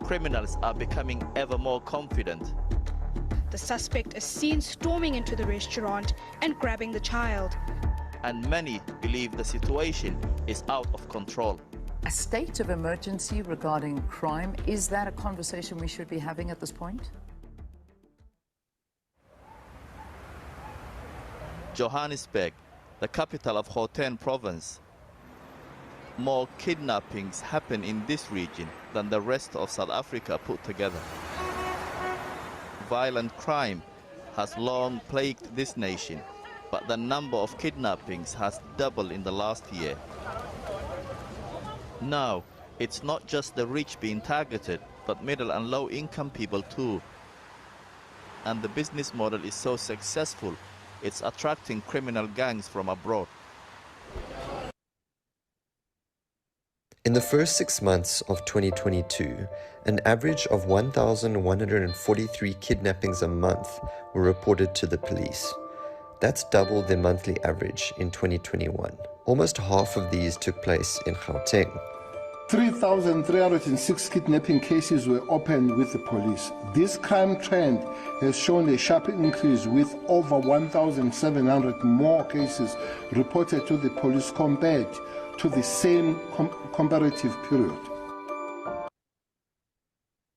Criminals are becoming ever more confident. The suspect is seen storming into the restaurant and grabbing the child. And many believe the situation is out of control. A state of emergency regarding crime, is that a conversation we should be having at this point? Johannesburg, the capital of Gauteng province. More kidnappings happen in this region than the rest of South Africa put together. Violent crime has long plagued this nation, but the number of kidnappings has doubled in the last year. Now, it's not just the rich being targeted, but middle and low-income people too. and the business model is so successful, it's attracting criminal gangs from abroad. In the first 6 months of 2022, an average of 1,143 kidnappings a month were reported to the police. That's double the monthly average in 2021. Almost half of these took place in Gauteng. 3,306 kidnapping cases were opened with the police. This crime trend has shown a sharp increase, with over 1,700 more cases reported to the police compared to the same comparative period.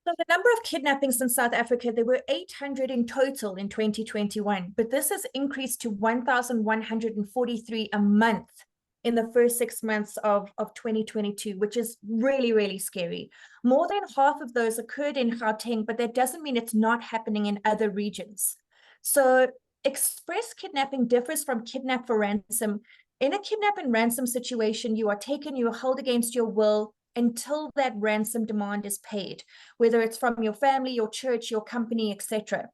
So the number of kidnappings in South Africa, there were 800 in total in 2021, but this has increased to 1,143 a month in the first 6 months of 2022, which is really, really scary. More than half of those occurred in Gauteng, but that doesn't mean it's not happening in other regions. So express kidnapping differs from kidnap for ransom. In a kidnap and ransom situation, you are taken, you are held against your will until that ransom demand is paid, whether it's from your family, your church, your company, etc.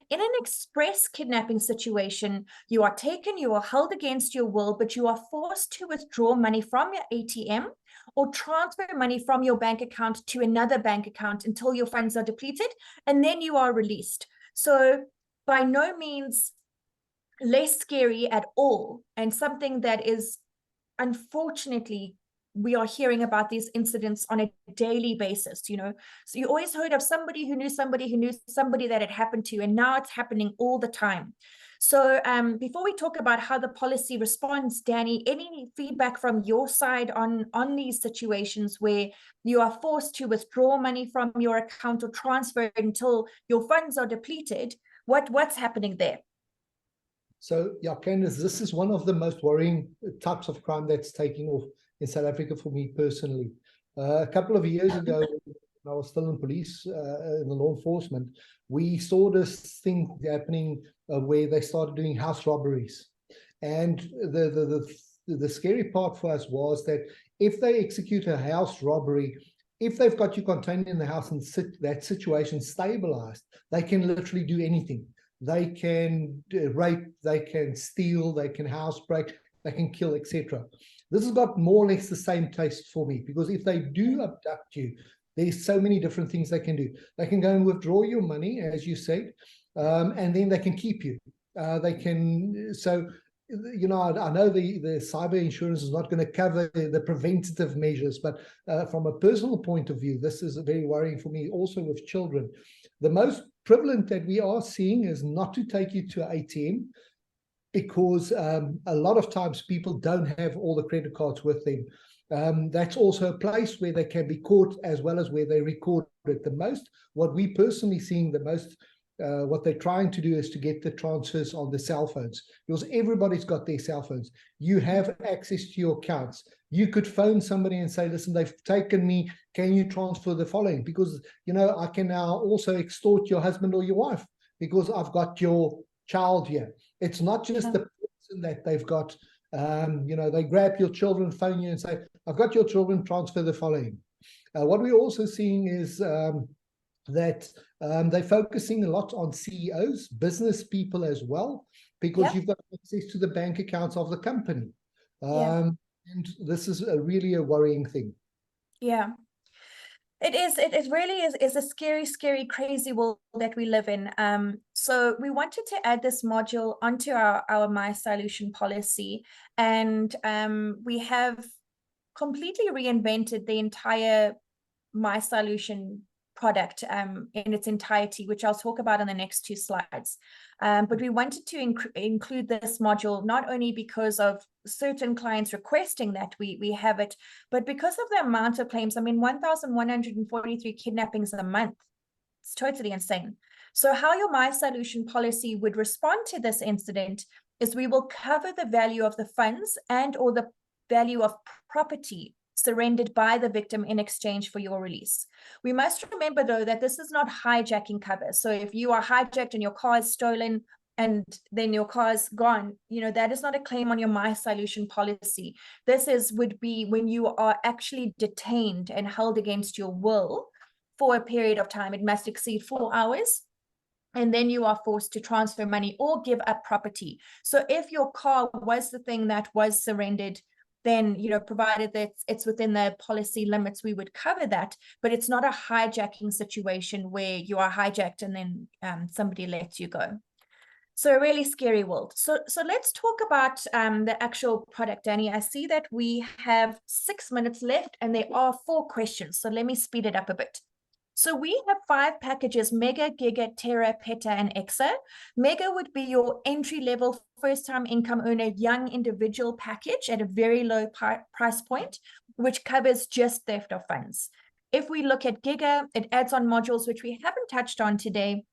In an express kidnapping situation, you are taken, you are held against your will, but you are forced to withdraw money from your ATM or transfer money from your bank account to another bank account until your funds are depleted, and then you are released. So by no means less scary at all, and something that is, unfortunately, we are hearing about these incidents on a daily basis, you know. So you always heard of somebody who knew somebody who knew somebody that it happened to, and now it's happening all the time. So before we talk about how the policy responds, Danny, any feedback from your side on these situations where you are forced to withdraw money from your account or transfer until your funds are depleted? What's happening there? So, yeah, Candace, this is one of the most worrying types of crime that's taking off in South Africa for me personally. A couple of years ago, when I was still in police, in the law enforcement, we saw this thing happening where they started doing house robberies. And the scary part for us was that if they execute a house robbery, if they've got you contained in the house and that situation stabilized, they can literally do anything. They can rape, they can steal, they can housebreak, they can kill, etc. This has got more or less the same taste for me, because if they do abduct you, there's so many different things they can do. They can go and withdraw your money, as you said, and then they can keep you. They can, so, you know, I know the cyber insurance is not going to cover the preventative measures, but from a personal point of view, this is very worrying for me, also with children. The most prevalent that we are seeing is not to take you to an ATM, because a lot of times people don't have all the credit cards with them. That's also a place where they can be caught, as well as where they record it the most. What we personally seeing the most, what they're trying to do is to get the transfers on the cell phones, because everybody's got their cell phones. You have access to your accounts. You could phone somebody and say, listen, they've taken me, can you transfer the following? Because, you know, I can now also extort your husband or your wife because I've got your child here. It's not just the person that they've got, you know, they grab your children, phone you and say, I've got your children, transfer the following. What we're also seeing is that they're focusing a lot on CEOs, business people as well, because you've got access to the bank accounts of the company. And this is really a worrying thing. Yeah. It really is a scary, scary, crazy world that we live in. So we wanted to add this module onto our CYlution policy, and we have completely reinvented the entire CYlution product in its entirety, which I'll talk about in the next 2 slides. But we wanted to include this module not only because of certain clients requesting that we have it, but because of the amount of claims. I mean, 1,143 kidnappings a month. It's totally insane. So how your CYlution policy would respond to this incident is we will cover the value of the funds and or the value of property surrendered by the victim in exchange for your release. We must remember, though, that this is not hijacking cover. So if you are hijacked and your car is stolen and then your car is gone, you know, that is not a claim on your CYlution policy. This would be when you are actually detained and held against your will for a period of time. It must exceed 4 hours. and then you are forced to transfer money or give up property. So if your car was the thing that was surrendered, then, you know, provided that it's within the policy limits, we would cover that. But it's not a hijacking situation where you are hijacked and then somebody lets you go. So a really scary world. So let's talk about the actual product, Danny. I see that we have 6 minutes left and there are 4 questions. So let me speed it up a bit. So we have 5 packages: Mega, Giga, Terra, Peta, and Exa. Mega would be your entry-level, first-time income earner, young individual package at a very low price point, which covers just theft of funds. If we look at Giga, it adds on modules which we haven't touched on today,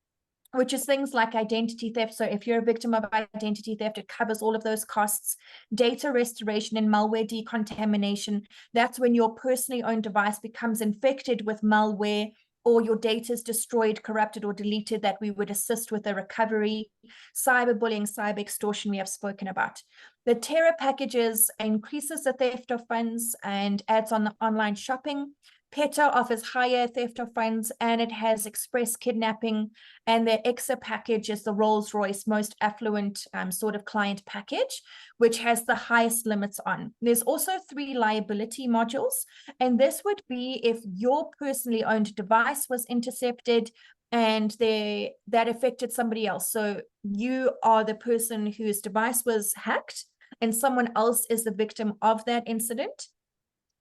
which is things like identity theft. So if you're a victim of identity theft, it covers all of those costs. Data restoration and malware decontamination. That's when your personally owned device becomes infected with malware, or your data is destroyed, corrupted, or deleted, that we would assist with the recovery. Cyberbullying, cyber extortion, we have spoken about. The Terra packages increases the theft of funds and adds on the online shopping. Peta offers higher theft of funds, and it has express kidnapping. And the Exa package is the Rolls-Royce most affluent sort of client package, which has the highest limits on. There's also 3 liability modules, and this would be if your personally owned device was intercepted and that affected somebody else. So you are the person whose device was hacked and someone else is the victim of that incident.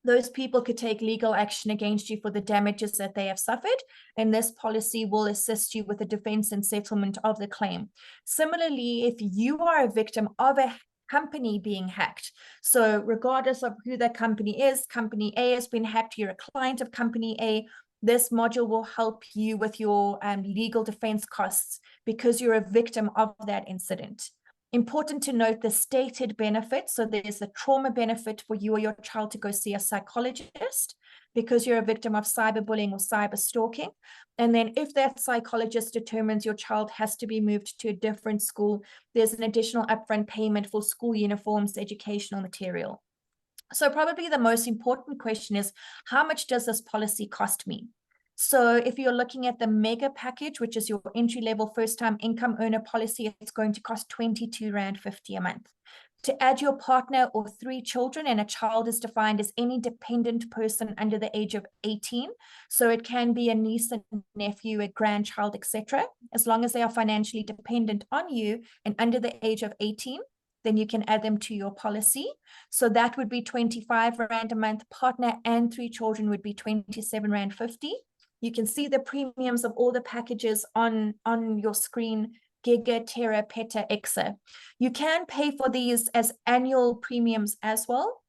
Those people could take legal action against you for the damages that they have suffered, and this policy will assist you with the defense and settlement of the claim. Similarly, if you are a victim of a company being hacked, so regardless of who that company is, company A has been hacked, you're a client of company A, this module will help you with your legal defense costs because you're a victim of that incident. Important to note the stated benefits. So there's a trauma benefit for you or your child to go see a psychologist because you're a victim of cyberbullying or cyber stalking. And then if that psychologist determines your child has to be moved to a different school, there's an additional upfront payment for school uniforms, educational material. So probably the most important question is, how much does this policy cost me? So if you're looking at the Mega package, which is your entry-level first-time income earner policy, it's going to cost R22.50 a month. To add your partner or 3 children, and a child is defined as any dependent person under the age of 18. So it can be a niece, a nephew, a grandchild, etc. As long as they are financially dependent on you and under the age of 18, then you can add them to your policy. So that would be R25 a month. Partner and 3 children would be R27.50. You can see the premiums of all the packages on your screen: Giga, Terra, Peta, Exa. You can pay for these as annual premiums as well.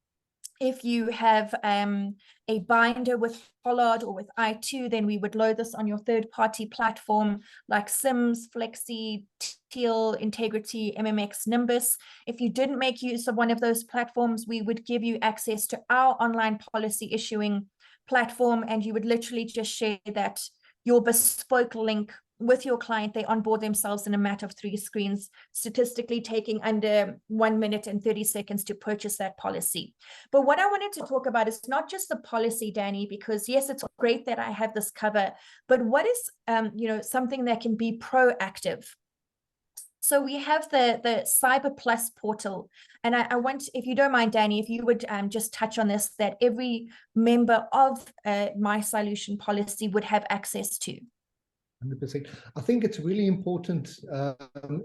If you have a binder with Pollard or with i2, then we would load this on your third-party platform like Sims, Flexi, Teal, Integrity, MMX, Nimbus. If you didn't make use of one of those platforms, we would give you access to our online policy issuing platform, and you would literally just share that your bespoke link with your client. They onboard themselves in a matter of 3 screens, statistically taking under 1 minute and 30 seconds to purchase that policy. But what I wanted to talk about is not just the policy, Danny, because yes, it's great that I have this cover, but what is something that can be proactive? So we have the Cyber Plus portal, and I want, if you don't mind, Danny, if you would just touch on this, that every member of my CYlution policy would have access to. 100%. I think it's really important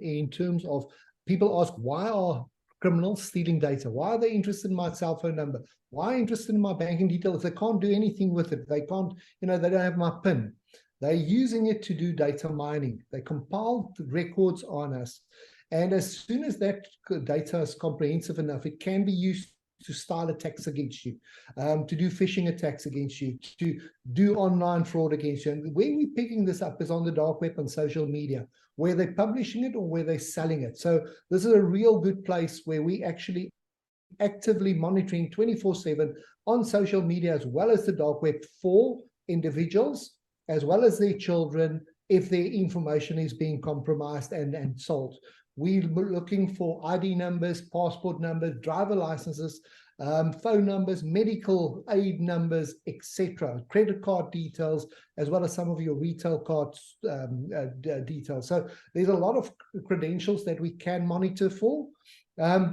in terms of people ask, why are criminals stealing data? Why are they interested in my cell phone number? Why are they interested in my banking details? They can't do anything with it. They can't, they don't have my PIN. They're using it to do data mining. They compile the records on us. And as soon as that data is comprehensive enough, it can be used to style attacks against you, to do phishing attacks against you, to do online fraud against you. And where we're picking this up is on the dark web and social media, where they're publishing it or where they're selling it. So this is a real good place where we actually actively monitoring 24/7 on social media as well as the dark web for individuals as well as their children if their information is being compromised and sold. We're looking for ID numbers, passport numbers, driver licenses, phone numbers, medical aid numbers, etc., credit card details, as well as some of your retail cards details. So there's a lot of credentials that we can monitor for.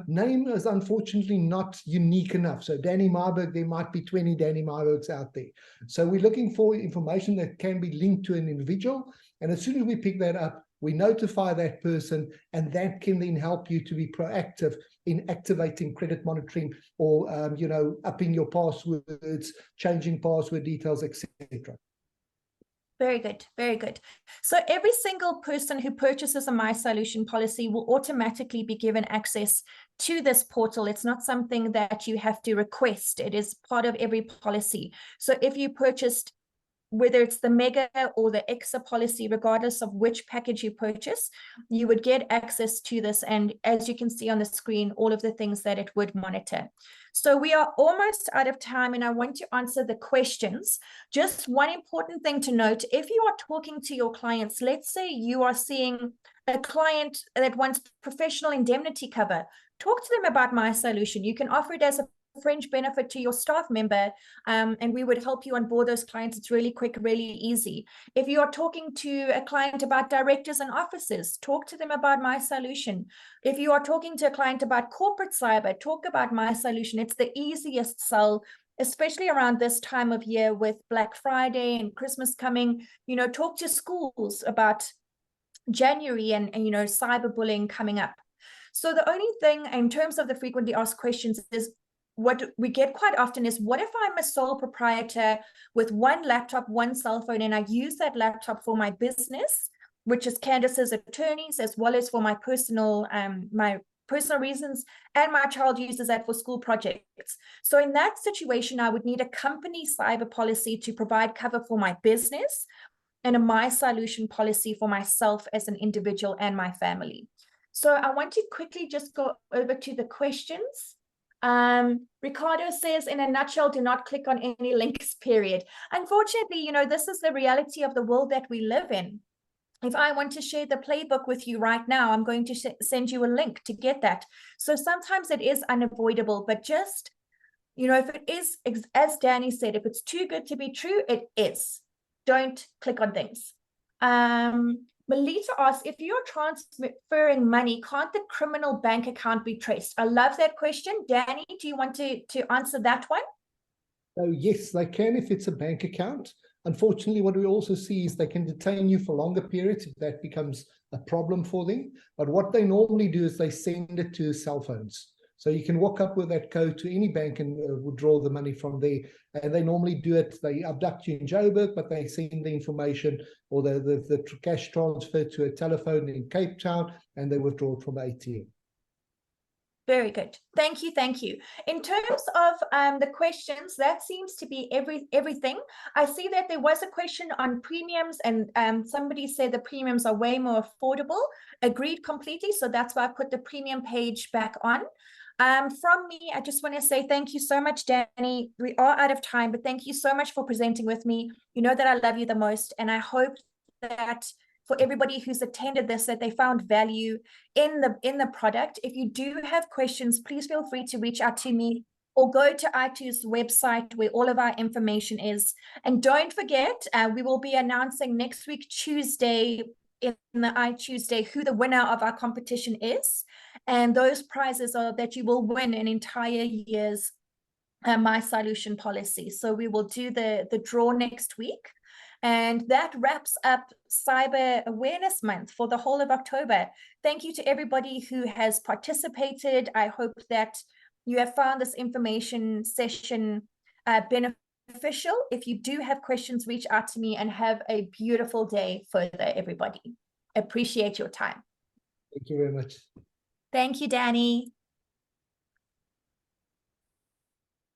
Name is unfortunately not unique enough. So Danny Marburg, there might be 20 Danny Marburgs out there. So we're looking for information that can be linked to an individual. And as soon as we pick that up, we notify that person, and that can then help you to be proactive in activating credit monitoring or, upping your passwords, changing password details, etc. Very good, very good. So every single person who purchases a CYlution policy will automatically be given access to this portal. It's not something that you have to request. It is part of every policy. So if you purchased, whether it's the Mega or the Exa policy, regardless of which package you purchase, you would get access to this. And as you can see on the screen, all of the things that it would monitor. So we are almost out of time, and I want to answer the questions. Just one important thing to note, if you are talking to your clients, let's say you are seeing a client that wants professional indemnity cover, talk to them about CYlution. You can offer it as a fringe benefit to your staff member, and we would help you onboard those clients. It's really quick, really easy. If you are talking to a client about directors and officers, talk to them about CYlution. If you are talking to a client about corporate cyber, talk about CYlution. It's the easiest sell, especially around this time of year with Black Friday and Christmas coming. Talk to schools about January and cyberbullying coming up. So the only thing in terms of the frequently asked questions is, what we get quite often is, what if I'm a sole proprietor with one laptop, one cell phone, and I use that laptop for my business, which is Candace's attorneys, as well as for my personal reasons, and my child uses that for school projects. So in that situation, I would need a company cyber policy to provide cover for my business, and a CYlution policy for myself as an individual and my family. So I want to quickly just go over to the questions. Ricardo says, in a nutshell, do not click on any links, period. Unfortunately, this is the reality of the world that we live in. If I want to share the playbook with you right now, I'm going to send you a link to get that. So sometimes it is unavoidable, but just, if it is, as Danny said, if it's too good to be true, it is. Don't click on things. Melita asks, if you're transferring money, can't the criminal bank account be traced? I love that question. Danny, do you want to answer that one? Oh, yes, they can if it's a bank account. Unfortunately, what we also see is they can detain you for longer periods if that becomes a problem for them. But what they normally do is they send it to cell phones. So you can walk up with that code to any bank and withdraw the money from there. And they normally do it, they abduct you in Joburg, but they send the information or the cash transfer to a telephone in Cape Town, and they withdraw it from the ATM. Very good. Thank you. Thank you. In terms of the questions, that seems to be everything. I see that there was a question on premiums, and somebody said the premiums are way more affordable. Agreed completely. So that's why I put the premium page back on. From me, I just want to say thank you so much, Danny. We are out of time, but thank you so much for presenting with me. You know that I love you the most, and I hope that for everybody who's attended this, that they found value in the product. If you do have questions, please feel free to reach out to me or go to iTOO's website where all of our information is. And don't forget, we will be announcing next week, Tuesday, in the iTOOsday, who the winner of our competition is. And those prizes are that you will win an entire year's CYlution policy. So we will do the draw next week. And that wraps up Cyber Awareness Month for the whole of October. Thank you to everybody who has participated. I hope that you have found this information session beneficial. If you do have questions, reach out to me, and have a beautiful day further, everybody. Appreciate your time. Thank you very much. Thank you, Danny.